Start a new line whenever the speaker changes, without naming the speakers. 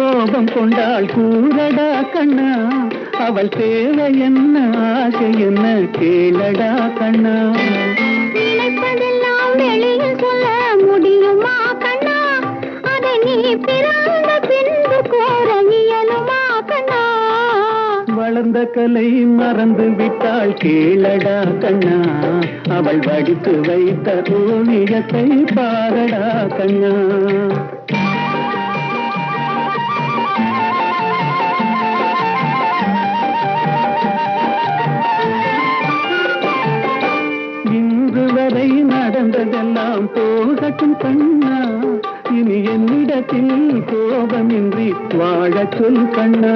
கோபம் கொண்டாள் கூறடா கண்ணா அவள் தேவை என்ன ஆசை என்ன கேளடா கண்ணா
நினைப்பதெல்லாம் வெளியில் சொல்ல முடியுமா கண்ணா அதை நீ பிறந்த பின்பு கோர இயலுமா கண்ணா
வளர்ந்த கலை மறந்து விட்டாள் கேளடா கண்ணா அவள் வடித்து வைத்த ஓவியத்தை பாரடா கண்ணா இன்று வரை நடந்ததெல்லாம் போகட்டும் கண்ணா இனி என்னிடத்தில் கோபமின்றி வாழச் சொல் கண்ணா